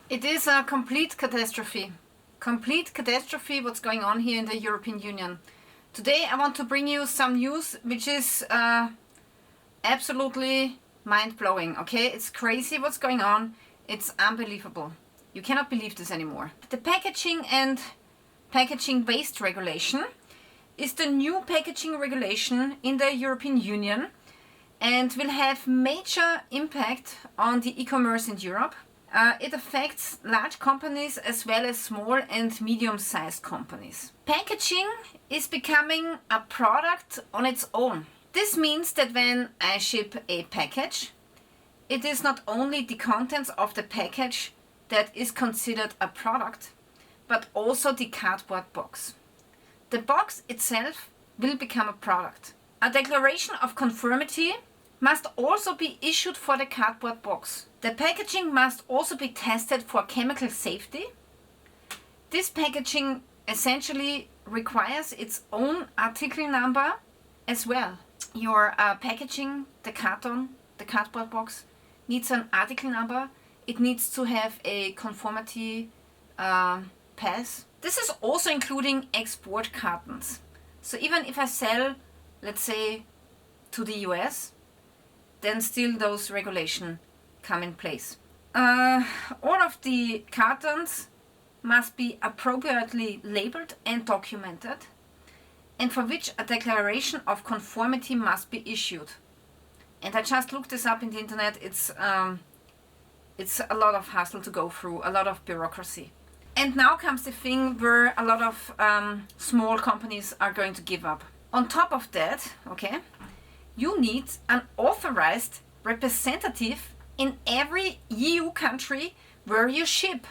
It is a complete catastrophe. Complete catastrophe what's going on here in the European Union. Today I want to bring you some news which is absolutely mind-blowing, okay? It's crazy what's going on. It's unbelievable. You cannot believe this anymore. The packaging and packaging waste regulation is the new packaging regulation in the European Union and will have major impact on the e-commerce in Europe. It affects large companies as well as small and medium-sized companies. Packaging is becoming a product on its own. This means that when I ship a package, it is not only the contents of the package that is considered a product, but also the cardboard box. The box itself will become a product. A declaration of conformity must also be issued for the cardboard box. The packaging must also be tested for chemical safety. This packaging essentially requires its own article number as well. Your packaging, the carton, the cardboard box, needs an article number. It needs to have a conformity pass. This is also including export cartons. So even if I sell, let's say, to the US, then still those regulations come in place. All of the cartons must be appropriately labeled and documented, and for which a declaration of conformity must be issued. And I just looked this up in the internet. It's a lot of hassle to go through, a lot of bureaucracy. And now comes the thing where a lot of small companies are going to give up. On top of that, okay, you need an authorized representative in every EU country where you ship.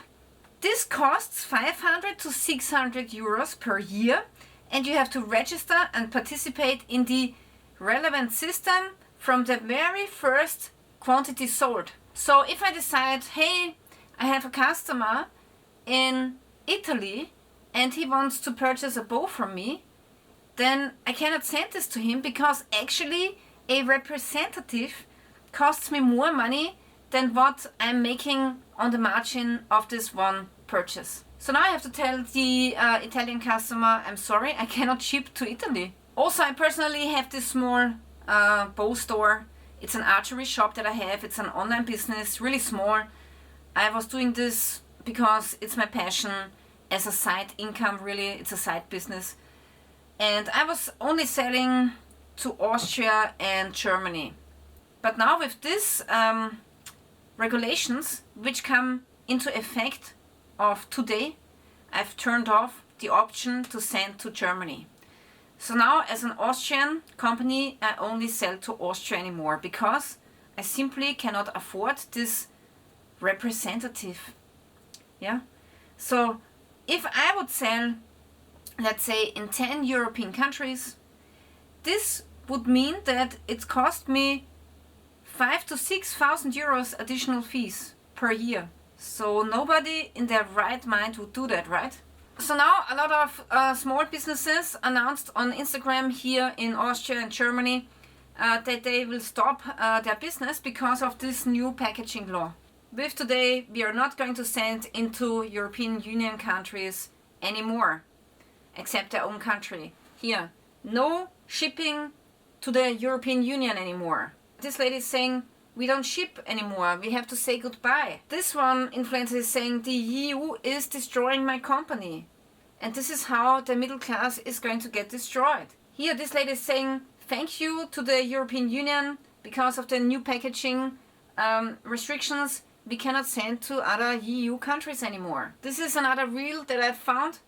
This costs 500 to 600 euros per year, and you have to register and participate in the relevant system from the very first quantity sold. So if I decide, hey, I have a customer in Italy and he wants to purchase a bow from me, then I cannot send this to him because actually a representative costs me more money than what I'm making on the margin of this one purchase. So now I have to tell the Italian customer, I'm sorry, I cannot ship to Italy. Also, I personally have this small bow store. It's an archery shop that I have. It's an online business, really small. I was doing this because it's my passion as a side income, really. It's a side business. And I was only selling to Austria and Germany. But now with this regulations which come into effect of today, I've turned off the option to send to Germany. So now as an Austrian company, I only sell to Austria anymore because I simply cannot afford this representative. Yeah. So if I would sell, let's say, in 10 European countries, this would mean that it cost me 5,000 to 6,000 euros additional fees per year. So nobody in their right mind would do that, right? So now a lot of small businesses announced on Instagram here in Austria and Germany that they will stop their business because of this new packaging law. With today, we are not going to send into European Union countries anymore, except their own country. Here, no shipping to the European Union anymore. This lady is saying, we don't ship anymore, we have to say goodbye. This one influencer is saying, the EU is destroying my company. And this is how the middle class is going to get destroyed. Here, this lady is saying, thank you to the European Union, because of the new packaging restrictions, we cannot send to other EU countries anymore. This is another reel that I found.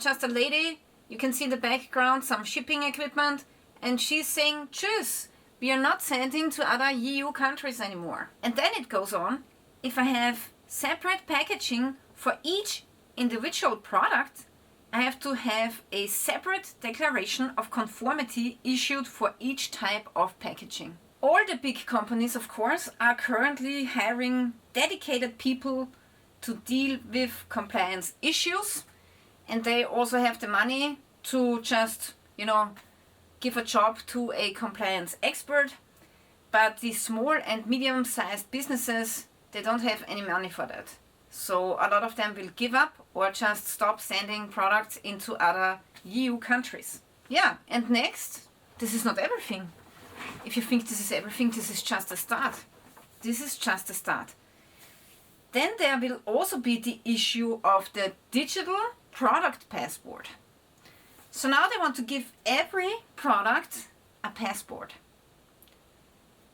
Just a lady, you can see in the background some shipping equipment, and she's saying, tschüss, we are not sending to other EU countries anymore. And then it goes on, if I have separate packaging for each individual product, I have to have a separate declaration of conformity issued for each type of packaging. All the big companies, of course, are currently hiring dedicated people to deal with compliance issues, and they also have the money to just, give a job to a compliance expert. But the small and medium-sized businesses, they don't have any money for that. So a lot of them will give up or just stop sending products into other EU countries. Yeah, and next, this is not everything. If you think this is everything, this is just a start. This is just a start. Then there will also be the issue of the digital product passport. So now they want to give every product a passport.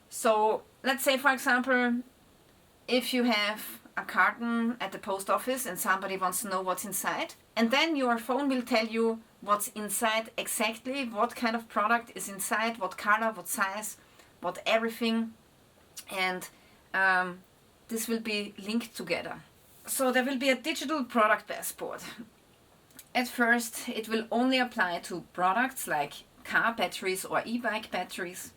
So let's say, for example, if you have a carton at the post office and somebody wants to know what's inside, and then your phone will tell you what's inside exactly, what kind of product is inside, what color, what size, what everything, and this will be linked together. So there will be a digital product passport. At first it will only apply to products like car batteries or e-bike batteries,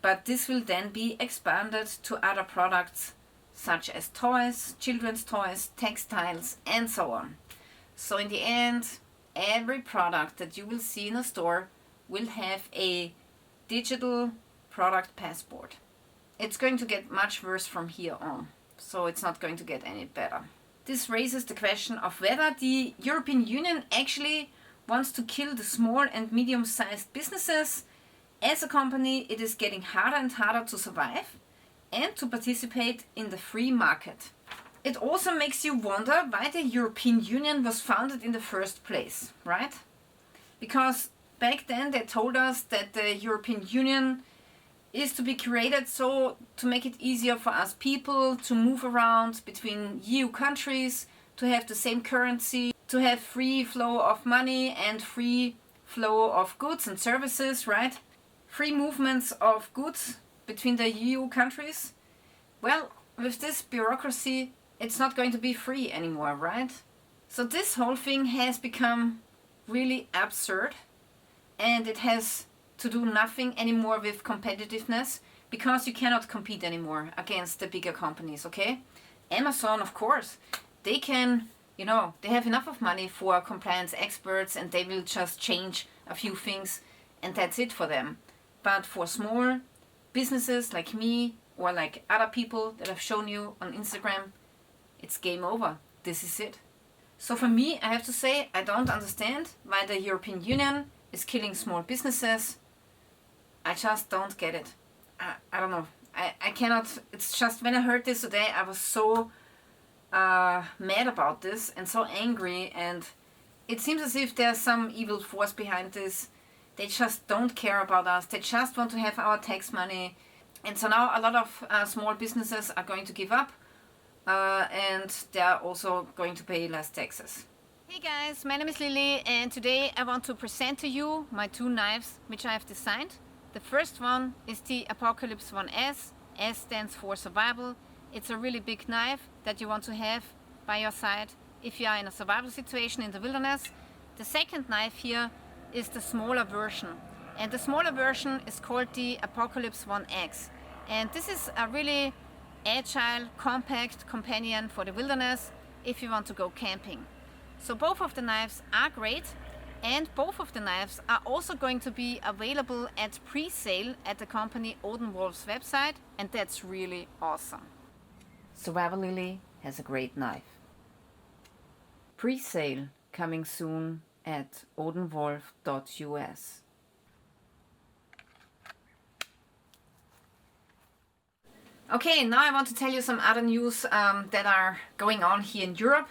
but this will then be expanded to other products such as toys, children's toys, textiles, and so on. So in the end, every product that you will see in a store will have a digital product passport. It's going to get much worse from here on, so it's not going to get any better. This raises the question of whether the European Union actually wants to kill the small and medium-sized businesses. As a company, it is getting harder and harder to survive and to participate in the free market. It also makes you wonder why the European Union was founded in the first place, right? Because back then they told us that the European Union is to be created so to make it easier for us people to move around between EU countries, to have the same currency, to have free flow of money and free flow of goods and services, right? Free movements of goods between the EU countries. Well, with this bureaucracy, it's not going to be free anymore, right? So this whole thing has become really absurd, and it has to do nothing anymore with competitiveness, because you cannot compete anymore against the bigger companies, okay? Amazon, of course, they can, they have enough of money for compliance experts, and they will just change a few things and that's it for them. But for small businesses like me or like other people that I've shown you on Instagram, it's game over. This is it. So for me, I have to say, I don't understand why the European Union is killing small businesses. I just don't get it. I don't know. I cannot. It's just when I heard this today, I was so mad about this and so angry, and it seems as if there's some evil force behind this. They just don't care about us. They just want to have our tax money. And so now a lot of small businesses are going to give up, and they're also going to pay less taxes. Hey guys, my name is Lilly, and today I want to present to you my two knives which I have designed. The first one is the Apocalypse 1S. S stands for survival. It's a really big knife that you want to have by your side if you are in a survival situation in the wilderness. The second knife here is the smaller version, and the smaller version is called the Apocalypse 1X, and this is a really agile, compact companion for the wilderness if you want to go camping. So both of the knives are great, and both of the knives are also going to be available at pre-sale at the company Odenwolf's website, and that's really awesome. SurvivalLilly has a great knife. Pre-sale coming soon at odenwolf.us. Okay, now I want to tell you some other news that are going on here in Europe.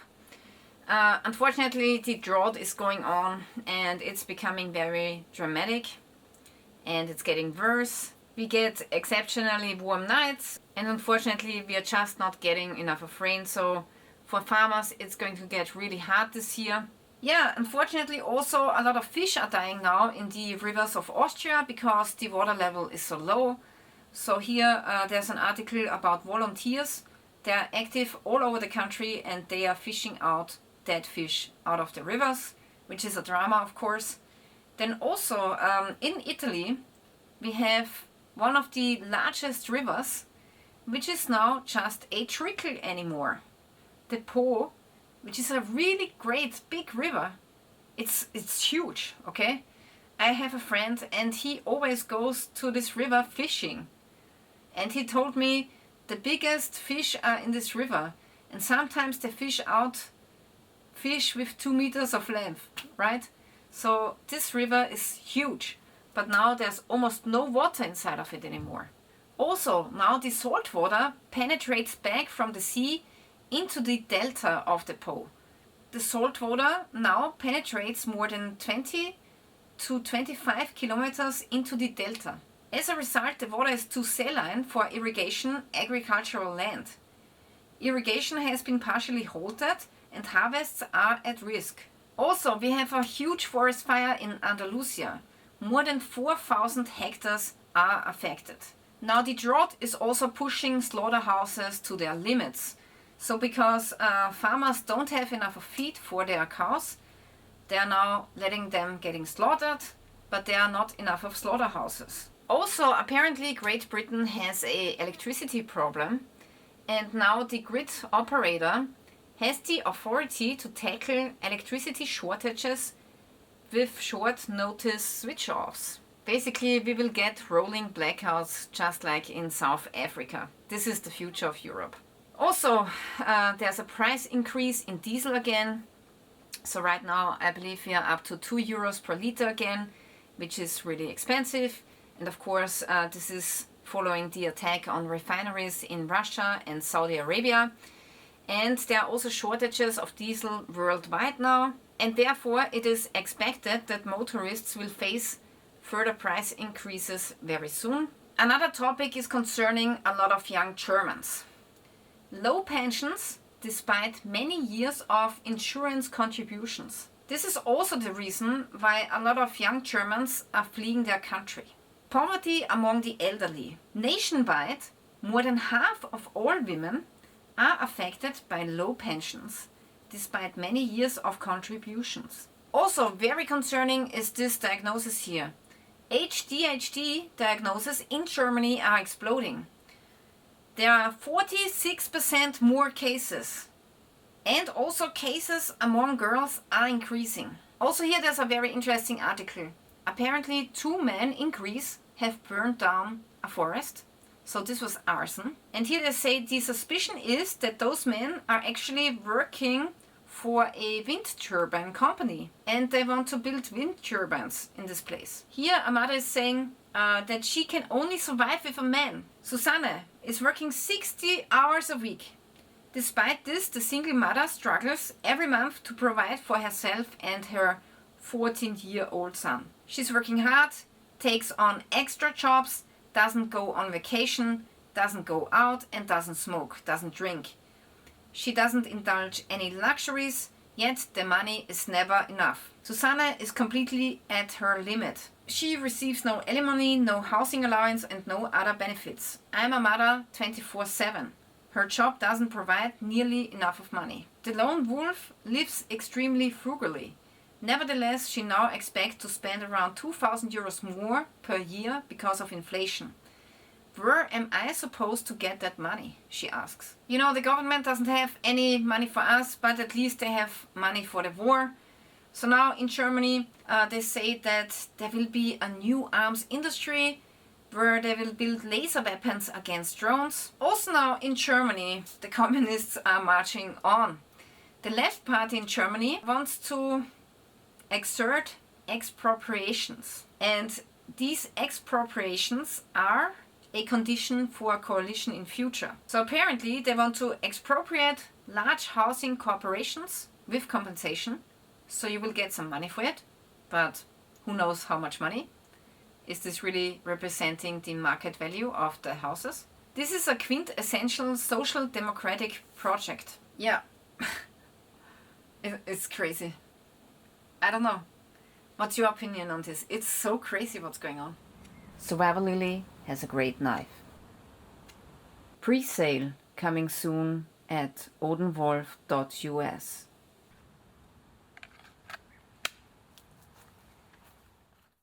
Unfortunately, the drought is going on, and it's becoming very dramatic, and it's getting worse. We get exceptionally warm nights, and unfortunately we are just not getting enough of rain, so for farmers it's going to get really hard this year. Yeah, unfortunately also a lot of fish are dying now in the rivers of Austria because the water level is so low. So here there's an article about volunteers. They are active all over the country, and they are fishing out dead fish out of the rivers, which is a drama, of course. Then also in Italy we have one of the largest rivers, which is now just a trickle anymore. The Po, which is a really great big river. It's huge, okay? I have a friend, and he always goes to this river fishing. And he told me the biggest fish are in this river. And sometimes they fish out fish with 2 meters of length, right? So this river is huge, but now there's almost no water inside of it anymore. Also, now the salt water penetrates back from the sea into the delta of the Po. The salt water now penetrates more than 20 to 25 kilometers into the delta. As a result, the water is too saline for irrigation agricultural land. Irrigation has been partially halted and harvests are at risk. Also, we have a huge forest fire in Andalusia. More than 4,000 hectares are affected. Now the drought is also pushing slaughterhouses to their limits. So because farmers don't have enough of feed for their cows, they are now letting them getting slaughtered, but there are not enough of slaughterhouses. Also, apparently Great Britain has an electricity problem, and now the grid operator has the authority to tackle electricity shortages with short notice switch-offs. Basically, we will get rolling blackouts just like in South Africa. This is the future of Europe. Also, there's a price increase in diesel again. So right now, I believe we are up to 2 euros per liter again, which is really expensive. And of course, this is following the attack on refineries in Russia and Saudi Arabia. And there are also shortages of diesel worldwide now. And therefore, it is expected that motorists will face further price increases very soon. Another topic is concerning a lot of young Germans. Low pensions despite many years of insurance contributions. This is also the reason why a lot of young Germans are fleeing their country. Poverty among the elderly. Nationwide, more than half of all women are affected by low pensions, despite many years of contributions. Also very concerning is this diagnosis here. ADHD diagnoses in Germany are exploding. There are 46% more cases. And also cases among girls are increasing. Also here there's a very interesting article. Apparently 2 men in Greece have burned down a forest. So this was arson. And here they say the suspicion is that those men are actually working for a wind turbine company. And they want to build wind turbines in this place. Here a mother is saying that she can only survive with a man. Susanne is working 60 hours a week. Despite this, the single mother struggles every month to provide for herself and her 14-year-old son. She's working hard, takes on extra jobs, doesn't go on vacation, doesn't go out and doesn't smoke, doesn't drink. She doesn't indulge any luxuries, yet the money is never enough. Susanne is completely at her limit. She receives no alimony, no housing allowance and no other benefits. I'm a mother 24/7. Her job doesn't provide nearly enough of money. The lone wolf lives extremely frugally. Nevertheless, she now expects to spend around 2,000 euros more per year because of inflation. Where am I supposed to get that money? She asks. You know, the government doesn't have any money for us, but at least they have money for the war. So now in Germany, they say that there will be a new arms industry where they will build laser weapons against drones. Also now in Germany, the communists are marching on. The left party in Germany wants to exert expropriations. And these expropriations are a condition for a coalition in future. So apparently they want to expropriate large housing corporations with compensation. So you will get some money for it, but who knows how much money? Is this really representing the market value of the houses? This is a quintessential social democratic project. Yeah, it's crazy. I don't know. What's your opinion on this? It's so crazy what's going on. SurvivalLilly has a great knife. Pre-sale coming soon at odenwolf.us.